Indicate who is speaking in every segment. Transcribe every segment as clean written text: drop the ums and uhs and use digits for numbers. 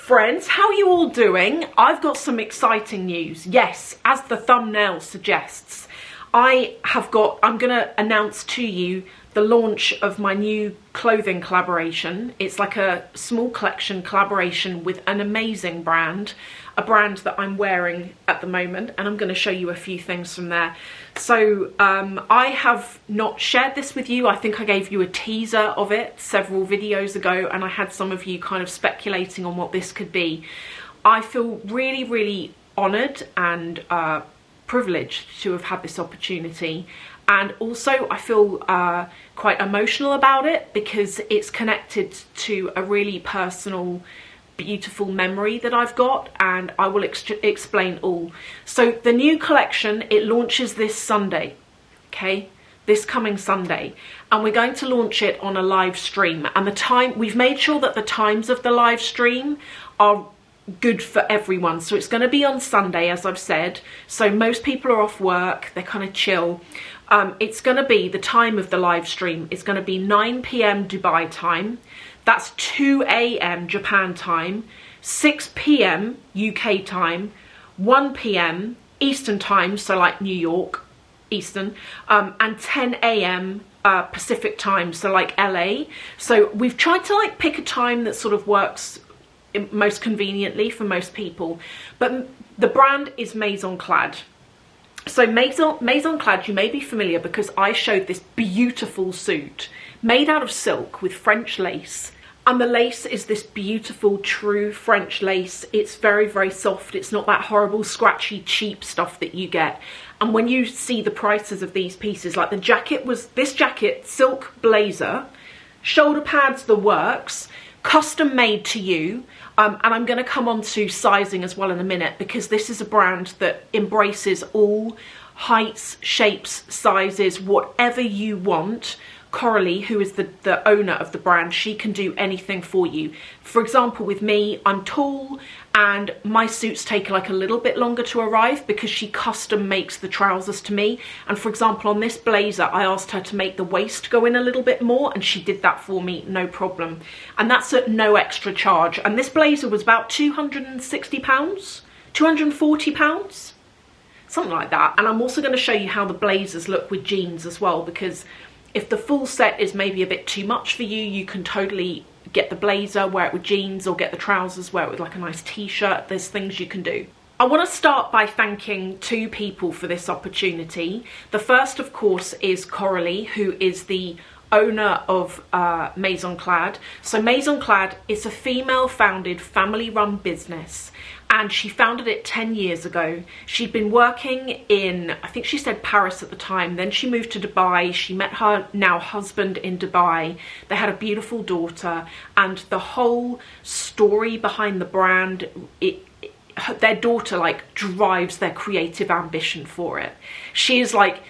Speaker 1: friends, how are you all doing? I've got some exciting news. Yes, as the thumbnail suggests, I'm gonna announce to you the launch of my new clothing collaboration. It's like a small collection collaboration with an amazing brand, a brand that I'm wearing at the moment, and I'm going to show you a few things from there. So I have not shared this with you. I think I gave you a teaser of it several videos ago, and I had some of you kind of speculating on what this could be. I feel really, really honoured and privileged to have had this opportunity, and also I feel quite emotional about it because it's connected to a really personal, beautiful memory that I've got, and I will explain all. So the new collection, it launches this Sunday, okay, this coming Sunday, and we're going to launch it on a live stream, and the time, we've made sure that the times of the live stream are good for everyone. So it's going to be on Sunday, as I've said, so most people are off work, they're kind of chill. It's going to be, the time of the live stream is going to be 9 p.m. Dubai time, that's 2 a.m. Japan time, 6 p.m. UK time, 1 p.m. Eastern time, so like New York Eastern, and 10 a.m. Pacific time, so like LA. So we've tried to like pick a time that sort of works most conveniently for most people, but the brand is Maison Clad. So Maison Clad, you may be familiar because I showed this beautiful suit made out of silk with French lace, and the lace is this beautiful true French lace. It's very, very soft. It's not that horrible scratchy cheap stuff that you get. And when you see the prices of these pieces, like the jacket was, this jacket, silk blazer, shoulder pads, the works, custom made to you. And I'm going to come on to sizing as well in a minute, because this is a brand that embraces all heights, shapes, sizes, whatever you want. Coralie, who is the owner of the brand, she can do anything for you. For example, with me, I'm tall and my suits take like a little bit longer to arrive because she custom makes the trousers to me. And for example, on this blazer, I asked her to make the waist go in a little bit more, and she did that for me, no problem. And that's at no extra charge. And this blazer was about £260, £240, something like that. And I'm also going to show you how the blazers look with jeans as well, because if the full set is maybe a bit too much for you, you can totally get the blazer, wear it with jeans, or get the trousers, wear it with like a nice t-shirt. There's things you can do. I want to start by thanking two people for this opportunity. The first, of course, is Coralie, who is the owner of Maison Clad. So Maison Clad is a female-founded, family-run business, and she founded it 10 years ago. She'd been working in, I think she said Paris at the time, then she moved to Dubai. She met her now husband in Dubai. They had a beautiful daughter, and the whole story behind the brand, their daughter like drives their creative ambition for it. She is like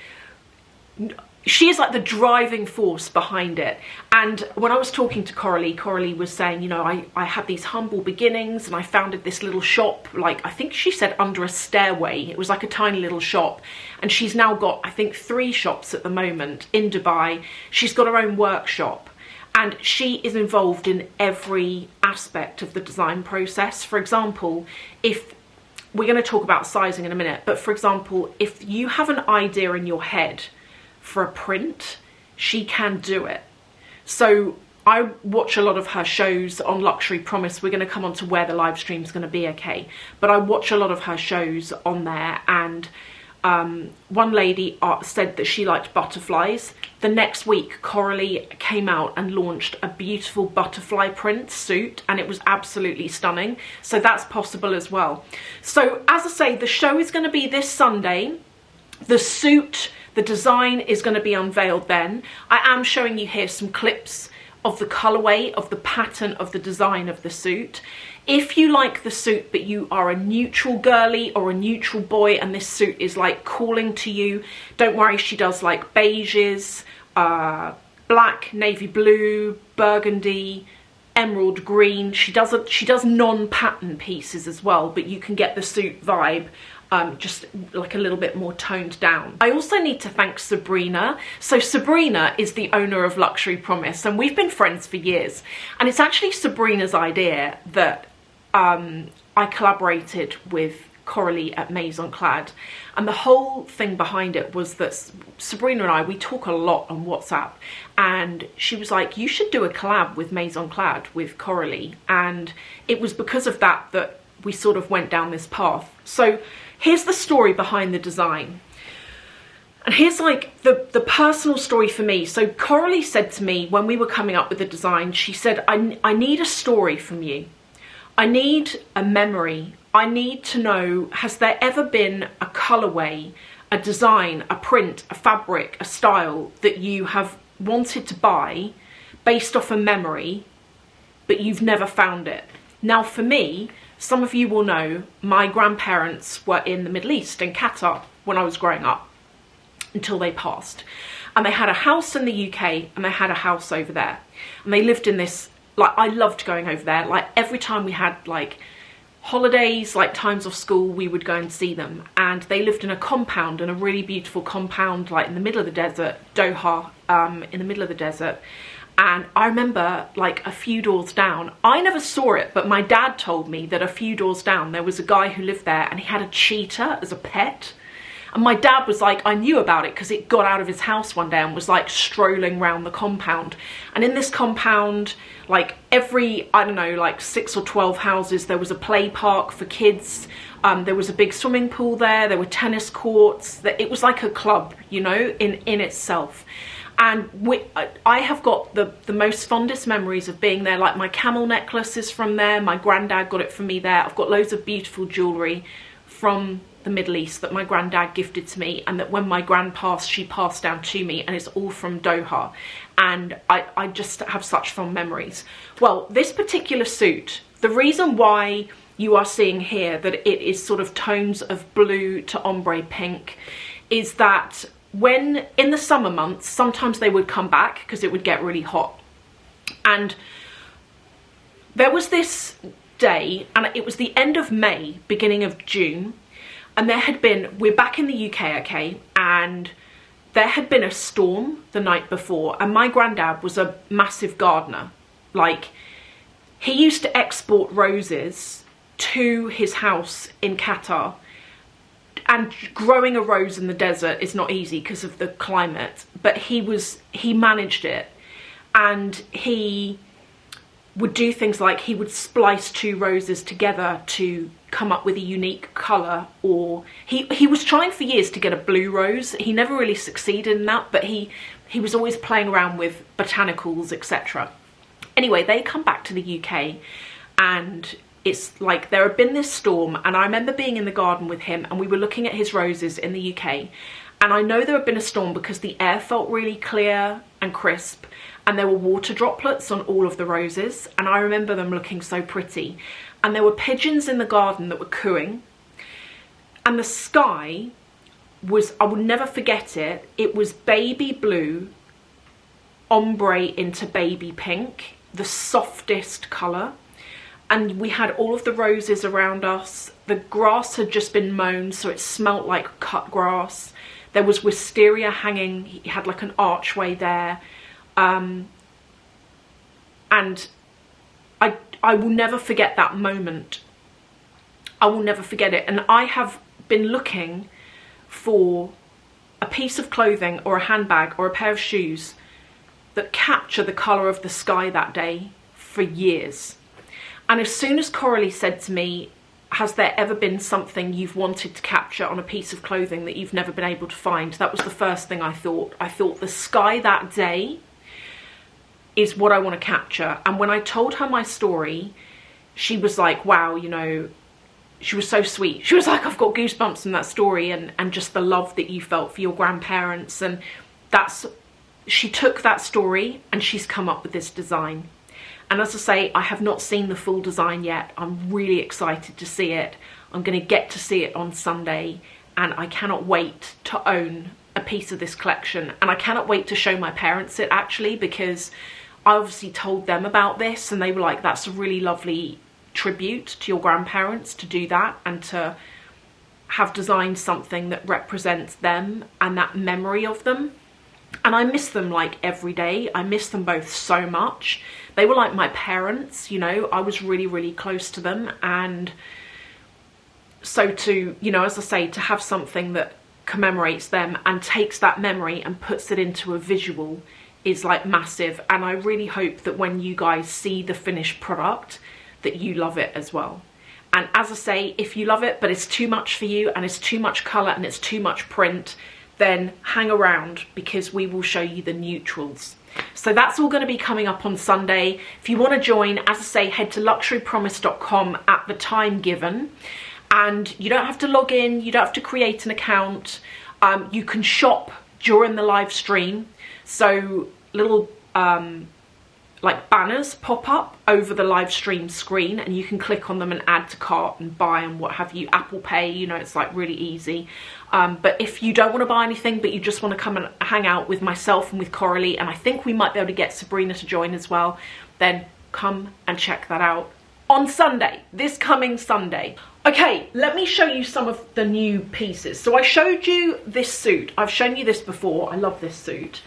Speaker 1: the driving force behind it. And when I was talking to Coralie, Coralie was saying, you know, I had these humble beginnings and I founded this little shop, like I think she said under a stairway. It was like a tiny little shop. And she's now got, I think, 3 shops at the moment in Dubai. She's got her own workshop. And she is involved in every aspect of the design process. For example, if we're going to talk about sizing in a minute, but for example, if you have an idea in your head for a print, she can do it. So I watch a lot of her shows on Luxury Promise. We're going to come on to where the live stream is going to be, okay? But I watch a lot of her shows on there, and one lady said that she liked butterflies. The next week, Coralie came out and launched a beautiful butterfly print suit, and it was absolutely stunning. So that's possible as well. So as I say, the show is going to be this Sunday. The suit, the design is going to be unveiled then. I am showing you here some clips of the colourway, of the pattern, of the design of the suit. If you like the suit but you are a neutral girly or a neutral boy and this suit is like calling to you, don't worry, she does like beiges, black, navy blue, burgundy, emerald green. She does non-pattern pieces as well, but you can get the suit vibe. Just like a little bit more toned down. I also need to thank Sabrina. So Sabrina is the owner of Luxury Promise, and we've been friends for years. And it's actually Sabrina's idea that I collaborated with Coralie at Maison Clad, and the whole thing behind it was that Sabrina and I, we talk a lot on WhatsApp, and she was like, you should do a collab with Maison Clad with Coralie, and it was because of that that we sort of went down this path. So here's the story behind the design. And here's like the personal story for me. So Coralie said to me when we were coming up with the design, she said, I need a story from you. I need a memory. I need to know, has there ever been a colourway, a design, a print, a fabric, a style that you have wanted to buy based off a memory, but you've never found it? Now for me, some of you will know my grandparents were in the Middle East, in Qatar, when I was growing up, until they passed. And they had a house in the UK and they had a house over there. And they lived in this, like, I loved going over there. Like every time we had like holidays, like times off school, we would go and see them. And they lived in a compound, in a really beautiful compound, like in the middle of the desert, Doha, in the middle of the desert. And I remember like a few doors down, I never saw it, but my dad told me that a few doors down, there was a guy who lived there and he had a cheetah as a pet. And my dad was like, I knew about it because it got out of his house one day and was like strolling around the compound. And in this compound, like every, I don't know, like 6 or 12 houses, there was a play park for kids. There was a big swimming pool there. There were tennis courts. It was like a club, you know, in itself. And I have got the most fondest memories of being there. Like my camel necklace is from there. My granddad got it for me there. I've got loads of beautiful jewellery from the Middle East that my granddad gifted to me, and that when my gran passed, she passed down to me, and it's all from Doha. And I just have such fond memories. Well, this particular suit, the reason why you are seeing here that it is sort of tones of blue to ombre pink is that when in the summer months, sometimes they would come back because it would get really hot. And there was this day, and it was the end of May, beginning of June, and there had been, we're back in the UK, okay, and there had been a storm the night before, and my granddad was a massive gardener. Like, he used to export roses to his house in Qatar, and growing a rose in the desert is not easy because of the climate, but he managed it, and he would do things like he would splice 2 roses together to come up with a unique colour, or he was trying for years to get a blue rose. He never really succeeded in that, but he was always playing around with botanicals, etc. Anyway, they come back to the UK, and it's like there had been this storm, and I remember being in the garden with him and we were looking at his roses in the UK, and I know there had been a storm because the air felt really clear and crisp, and there were water droplets on all of the roses, and I remember them looking so pretty. And there were pigeons in the garden that were cooing, and the sky was, I will never forget it, it was baby blue, ombre into baby pink, the softest colour. And we had all of the roses around us. The grass had just been mown, so it smelt like cut grass. There was wisteria hanging, he had like an archway there. And I will never forget that moment. I will never forget it. And I have been looking for a piece of clothing or a handbag or a pair of shoes that capture the colour of the sky that day for years. And as soon as Coralie said to me, has there ever been something you've wanted to capture on a piece of clothing that you've never been able to find? That was the first thing I thought. I thought the sky that day is what I want to capture. And when I told her my story, she was like, wow, you know, she was so sweet. She was like, I've got goosebumps from that story, and just the love that you felt for your grandparents. And she took that story and she's come up with this design. And as I say, I have not seen the full design yet. I'm really excited to see it. I'm going to get to see it on Sunday, and I cannot wait to own a piece of this collection. And I cannot wait to show my parents it, actually, because I obviously told them about this and they were like, that's a really lovely tribute to your grandparents to do that, and to have designed something that represents them and that memory of them. And I miss them like every day. I miss them both so much. They were like my parents, you know. I was really, really close to them. And so to, you know, as I say, to have something that commemorates them and takes that memory and puts it into a visual is like massive. And I really hope that when you guys see the finished product that you love it as well. And as I say, if you love it but it's too much for you and it's too much colour and it's too much print, then hang around because we will show you the neutrals. So that's all going to be coming up on Sunday. If you want to join, as I say, head to luxurypromise.com at the time given. And you don't have to log in, you don't have to create an account. You can shop during the live stream. So little like banners pop up over the live stream screen and you can click on them and add to cart and buy and what have you. Apple Pay, you know, it's like really easy. But if you don't want to buy anything but you just want to come and hang out with myself and with Coralie, and I think we might be able to get Sabrina to join as well, then come and check that out on Sunday, this coming Sunday. Okay, let me show you some of the new pieces. So I showed you this suit. I've shown you this before. I love this suit.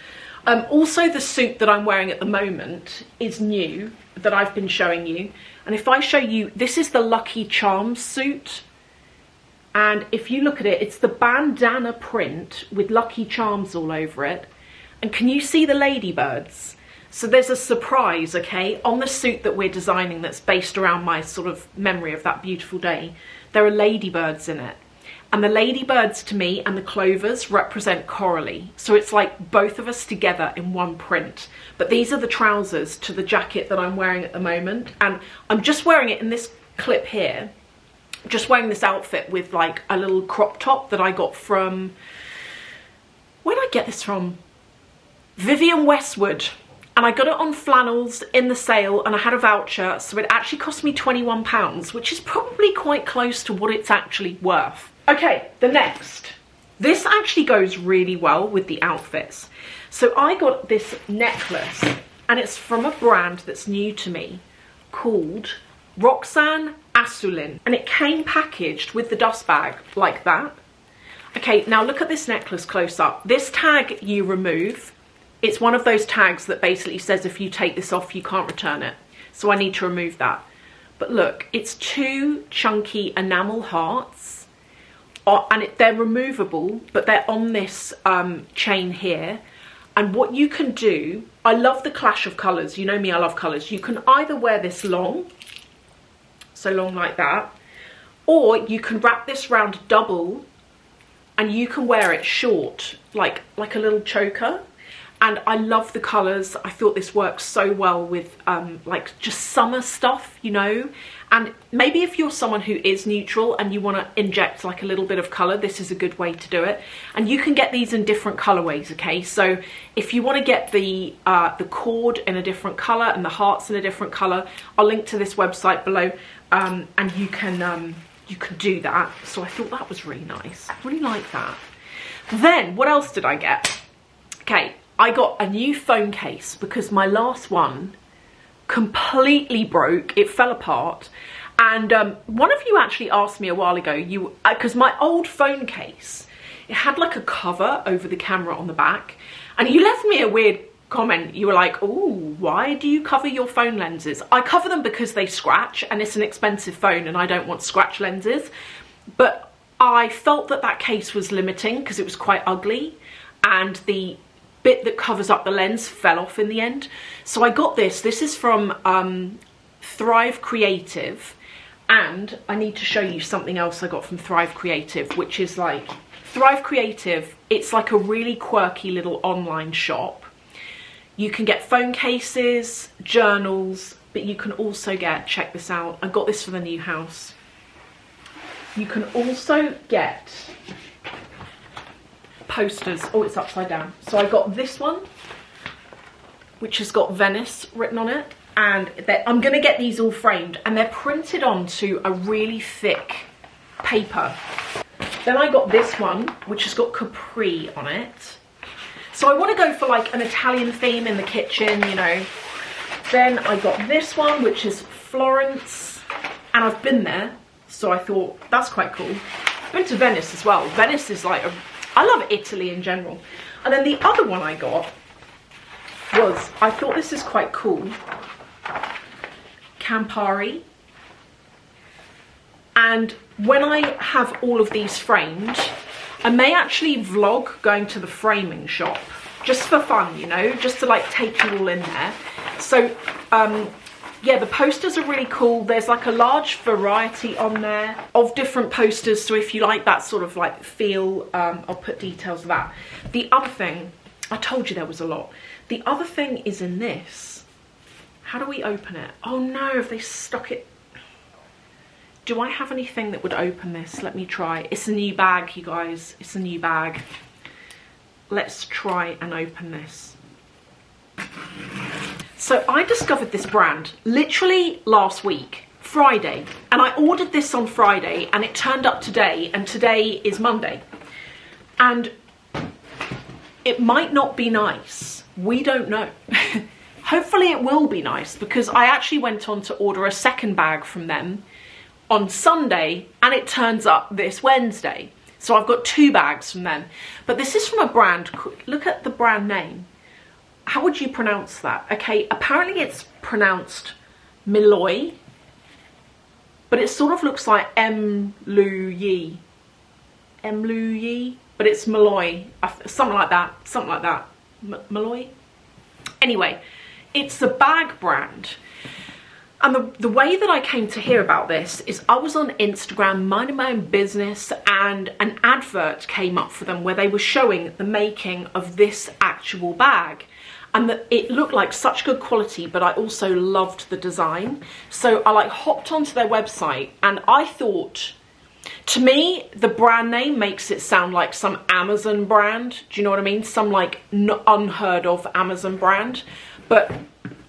Speaker 1: Also, the suit that I'm wearing at the moment is new, that I've been showing you. And if I show you, this is the Lucky Charms suit. And if you look at it, it's the bandana print with Lucky Charms all over it. And can you see the ladybirds? So there's a surprise, okay, on the suit that we're designing that's based around my sort of memory of that beautiful day. There are ladybirds in it. And the ladybirds to me and the clovers represent Coralie. So it's like both of us together in one print. But these are the trousers to the jacket that I'm wearing at the moment. And I'm just wearing it in this clip here. Just wearing this outfit with like a little crop top that I got from... Where did I get this from? Vivienne Westwood. And I got it on flannels in the sale and I had a voucher. So it actually cost me £21, which is probably quite close to what it's actually worth. Okay, the next. This actually goes really well with the outfits. So I got this necklace and it's from a brand that's new to me called Roxanne Assoulin. And it came packaged with the dust bag like that. Okay, now look at this necklace close up. This tag you remove. It's one of those tags that basically says if you take this off, you can't return it. So I need to remove that. But look, it's two chunky enamel hearts. And they're removable, but they're on this chain here. And what you can do, I love the clash of colours. You know me, I love colours. You can either wear this long, so long like that, or you can wrap this round double and you can wear it short, like a little choker. And I love the colours. I thought this works so well with like just summer stuff, you know. And maybe if you're someone who is neutral and you want to inject like a little bit of colour, this is a good way to do it. And you can get these in different colourways, okay? So if you want to get the cord in a different colour and the hearts in a different colour, I'll link to this website below, and you can do that. So I thought that was really nice. I really like that. Then what else did I get? Okay, I got a new phone case because my last one completely broke. It fell apart. And one of you actually asked me a while ago, because my old phone case, it had like a cover over the camera on the back. And you left me a weird comment. You were like, oh, why do you cover your phone lenses? I cover them because they scratch and it's an expensive phone and I don't want scratch lenses. But I felt that that case was limiting because it was quite ugly. And the bit that covers up the lens fell off in the end. So I got this. This is from Thrive Creative. And I need to show you something else I got from Thrive Creative, which is like, Thrive Creative, it's like a really quirky little online shop. You can get phone cases, journals, but you can also get, check this out, I got this for the new house. You can also get posters. Oh, it's upside down. So I got this one, which has got Venice written on it. And I'm going to get these all framed. And they're printed onto a really thick paper. Then I got this one, which has got Capri on it. So I want to go for like an Italian theme in the kitchen, you know. Then I got this one, which is Florence. And I've been there. So I thought, that's quite cool. I've been to Venice as well. Venice is like I love Italy in general. And then the other one I got was, I thought this is quite cool, Campari. And when I have all of these framed, I may actually vlog going to the framing shop, just for fun, you know, just to like take you all in there. So yeah, the posters are really cool. There's like a large variety on there of different posters, so if you like that sort of like feel, I'll put details of that. The other thing, I told you there was a lot. The other thing is in this. How do we open it? Oh no, have they stuck it? Do I have anything that would open this? Let me try. It's a new bag, you guys. It's a new bag. Let's try and open this. So I discovered this brand literally last week, Friday. And I ordered this on Friday and it turned up today, and today is Monday. And it might not be nice. We don't know. Hopefully it will be nice, because I actually went on to order a second bag from them on Sunday and it turns up this Wednesday. So I've got 2 bags from them. But this is from a brand, look at the brand name. How would you pronounce that? Okay, apparently it's pronounced Mlouye, but it sort of looks like Mlouye. Mlouye, but it's Mlouye, something like that, Mlouye. Anyway, it's a bag brand. And the way that I came to hear about this is I was on Instagram minding my own business, and an advert came up for them where they were showing the making of this actual bag. And it looked like such good quality, but I also loved the design. So I like hopped onto their website and I thought, to me, the brand name makes it sound like some Amazon brand. Do you know what I mean? Some like unheard of Amazon brand. But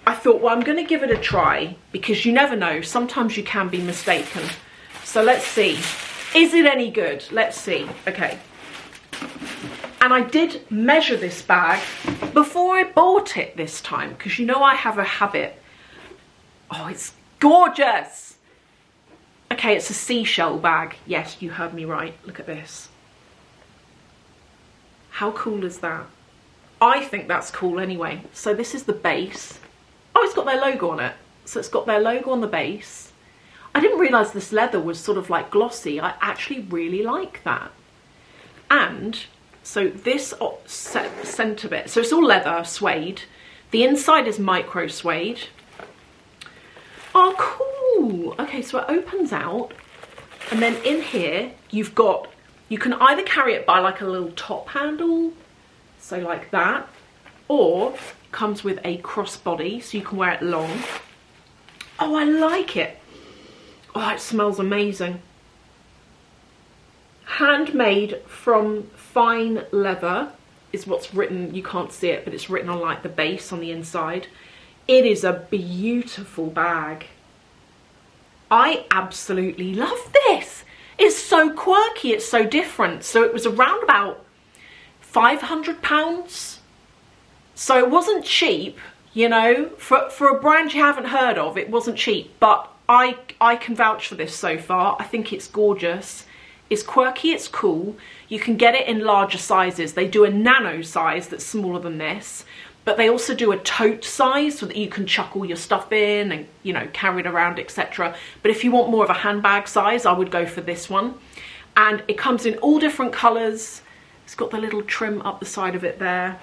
Speaker 1: I thought, well, I'm going to give it a try, because you never know. Sometimes you can be mistaken. So let's see. Is it any good? Let's see. Okay. And I did measure this bag before I bought it this time, because you know I have a habit. Oh, it's gorgeous. Okay, it's a seashell bag. Yes, you heard me right. Look at this. How cool is that? I think that's cool anyway. So this is the base. Oh, it's got their logo on it. So it's got their logo on the base. I didn't realise this leather was sort of like glossy. I actually really like that. And so this centre bit, so it's all leather, suede. The inside is micro suede. Oh, cool. Okay, so it opens out. And then in here, you've got, you can either carry it by like a little top handle, so like that, or it comes with a crossbody, so you can wear it long. Oh, I like it. Oh, it smells amazing. Handmade from fine leather is what's written. You can't see it, but it's written on like the base on the inside. It is a beautiful bag. I absolutely love this. It's so quirky, it's so different. So it was around about £500. So it wasn't cheap, you know, for a brand you haven't heard of, it wasn't cheap, but I can vouch for this so far. I think it's gorgeous. It's quirky, it's cool. You can get it in larger sizes. They do a nano size that's smaller than this, but they also do a tote size so that you can chuck all your stuff in and, you know, carry it around, etc. But if you want more of a handbag size, I would go for this one. And it comes in all different colours. It's got the little trim up the side of it there.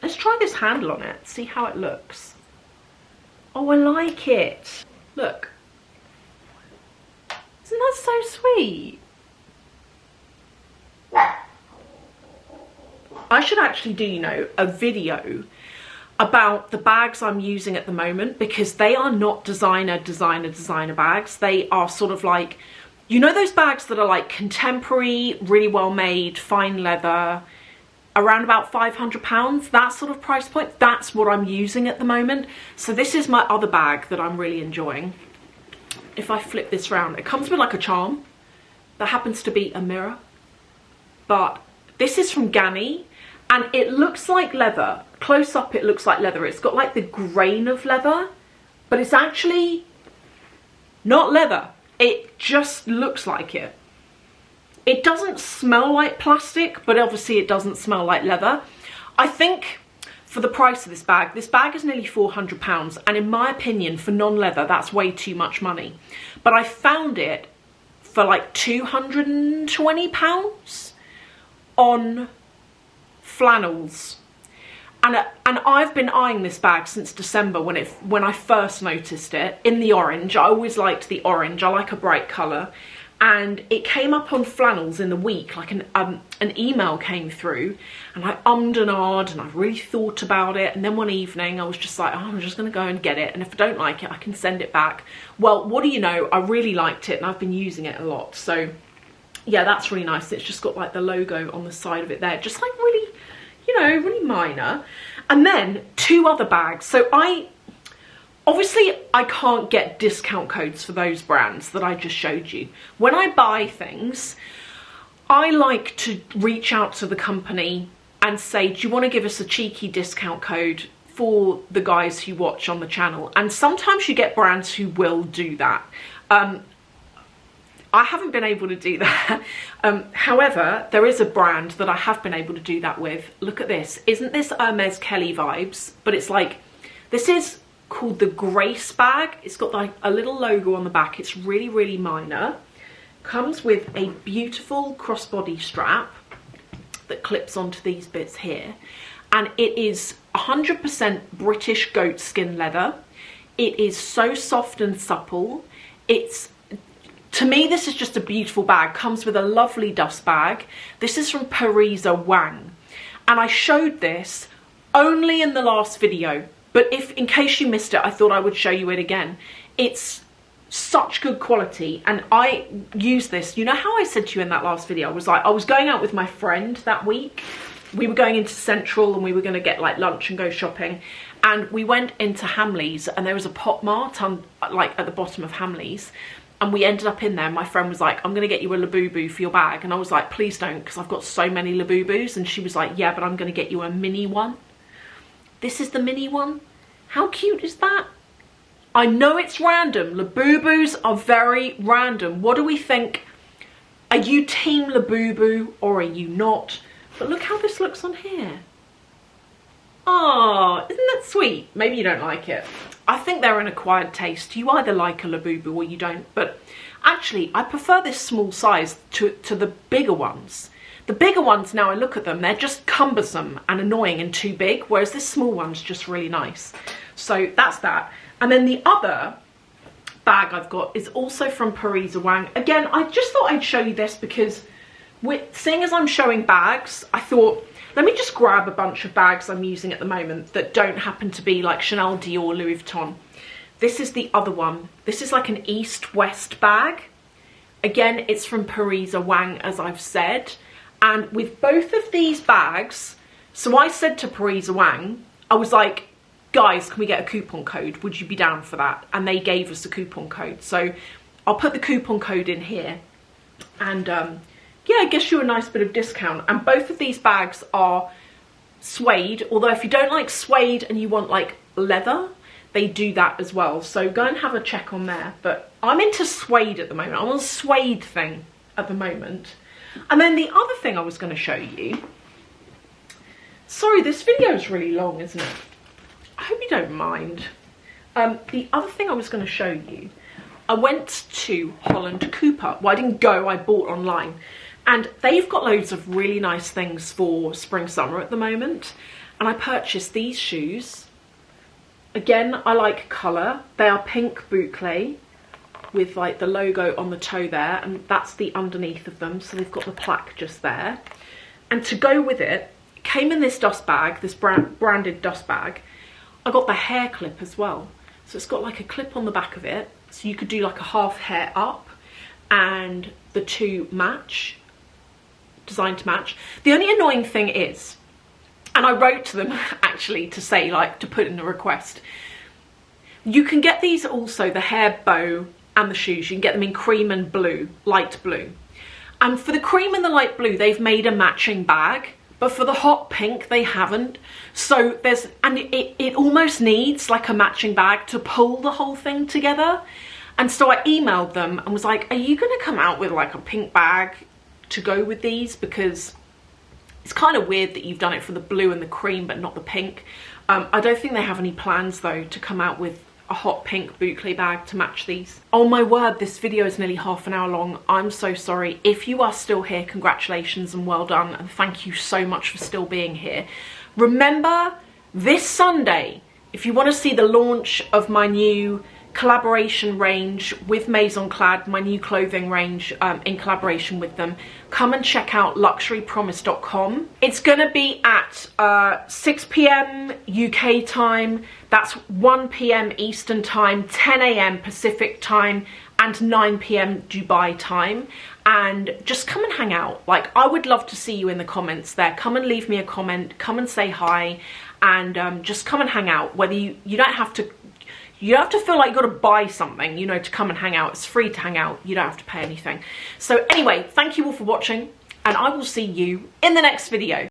Speaker 1: Let's try this handle on it, see how it looks. Oh, I like it. Look. Isn't that so sweet? I should actually do, you know, a video about the bags I'm using at the moment, because they are not designer bags. They are sort of like, you know, those bags that are like contemporary, really well made, fine leather, around about £500, that sort of price point. That's what I'm using at the moment. So this is my other bag that I'm really enjoying. If I flip this round, it comes with like a charm that happens to be a mirror. But this is from Ganni, and it looks like leather. Close up, it looks like leather. It's got like the grain of leather, but it's actually not leather. It just looks like it. It doesn't smell like plastic, but obviously it doesn't smell like leather. I think for the price of this bag is nearly £400, and in my opinion, for non-leather, that's way too much money. But I found it for like £220 on flannels. And I've been eyeing this bag since December when I first noticed it in the orange. I always liked the orange. I like a bright colour. And it came up on flannels in the week, like an email came through, and I ummed and ahed, and I really thought about it. And then one evening I was just like, oh, I'm just going to go and get it, and if I don't like it I can send it back. Well, what do you know, I really liked it and I've been using it a lot. So yeah, that's really nice. It's just got like the logo on the side of it there, just like really, you know, really minor. And then 2 other bags. So obviously, I can't get discount codes for those brands that I just showed you. When I buy things, I like to reach out to the company and say, do you want to give us a cheeky discount code for the guys who watch on the channel? And sometimes you get brands who will do that. I haven't been able to do that. However, there is a brand that I have been able to do that with. Look at this. Isn't this Hermes Kelly vibes? But it's like, this is called the Grace bag. It's got like a little logo on the back. It's really, really minor. Comes with a beautiful crossbody strap that clips onto these bits here. And it is 100% British goat skin leather. It is so soft and supple. To me, this is just a beautiful bag. Comes with a lovely dust bag. This is from Pariza Wang. And I showed this only in the last video. But in case you missed it, I thought I would show you it again. It's such good quality, and I use this. You know how I said to you in that last video, I was going out with my friend that week. We were going into Central and we were going to get like lunch and go shopping. And we went into Hamleys, and there was a Pop Mart like at the bottom of Hamleys. And we ended up in there. My friend was like, I'm going to get you a Labubu for your bag. And I was like, please don't, because I've got so many Labubus. And she was like, yeah, but I'm going to get you a mini one. This is the mini one. How cute is that? I know it's random. Labubus are very random. What do we think? Are you team Labubu or are you not? But look how this looks on here. Oh, isn't that sweet? Maybe you don't like it. I think they're an acquired taste. You either like a Labubu or you don't. But actually, I prefer this small size to the bigger ones. The bigger ones, now I look at them, they're just cumbersome and annoying and too big, whereas this small one's just really nice. So that's that. And then the other bag I've got is also from Pariza Wang. Again, I just thought I'd show you this because seeing as I'm showing bags, I thought, let me just grab a bunch of bags I'm using at the moment that don't happen to be like Chanel, Dior, Louis Vuitton. This is the other one. This is like an East-West bag. Again, it's from Pariza Wang, as I've said. And with both of these bags, so I said to Pariza Wang, I was like, guys, can we get a coupon code? Would you be down for that? And they gave us a coupon code. So I'll put the coupon code in here. And yeah, I guess you a nice bit of discount. And both of these bags are suede. Although if you don't like suede and you want like leather, they do that as well. So go and have a check on there. But I'm into suede at the moment. I'm on a suede thing at the moment. And then the other thing I was going to show you, sorry, this video is really long, isn't it? I hope you don't mind. The other thing I was going to show you, I went to Holland Cooper. Well, I didn't go, I bought online. And they've got loads of really nice things for spring, summer at the moment. And I purchased these shoes. Again, I like colour. They are pink boucle, with like the logo on the toe there, and that's the underneath of them, so they've got the plaque just there. And to go with it, came in this dust bag, this branded dust bag. I got the hair clip as well, so it's got like a clip on the back of it, so you could do like a half hair up, and the two match, designed to match. The only annoying thing is, and I wrote to them actually to say, like, to put in a request, you can get these also, the hair bow and the shoes, you can get them in cream and blue, light blue. And for the cream and the light blue, they've made a matching bag, but for the hot pink, they haven't. So it almost needs like a matching bag to pull the whole thing together. And so I emailed them and was like, are you gonna come out with like a pink bag to go with these? Because It's kind of weird that you've done it for the blue and the cream but not the pink. I don't think they have any plans though to come out with a hot pink boucle bag to match these. Oh my word, this video is nearly half an hour long. I'm so sorry. If you are still here, congratulations and well done, and thank you so much for still being here. Remember, this Sunday, if you want to see the launch of my new collaboration range with Maison Clad, my new clothing range in collaboration with them, come and check out luxurypromise.com. It's gonna be at 6 p.m. UK time, that's 1 p.m. Eastern time, 10 a.m. Pacific time, and 9 p.m. Dubai time. And just come and hang out. Like, I would love to see you in the comments there. Come and leave me a comment, come and say hi, and just come and hang out. Whether you don't have to feel like you've got to buy something, you know, to come and hang out. It's free to hang out. You don't have to pay anything. So anyway, thank you all for watching, and I will see you in the next video.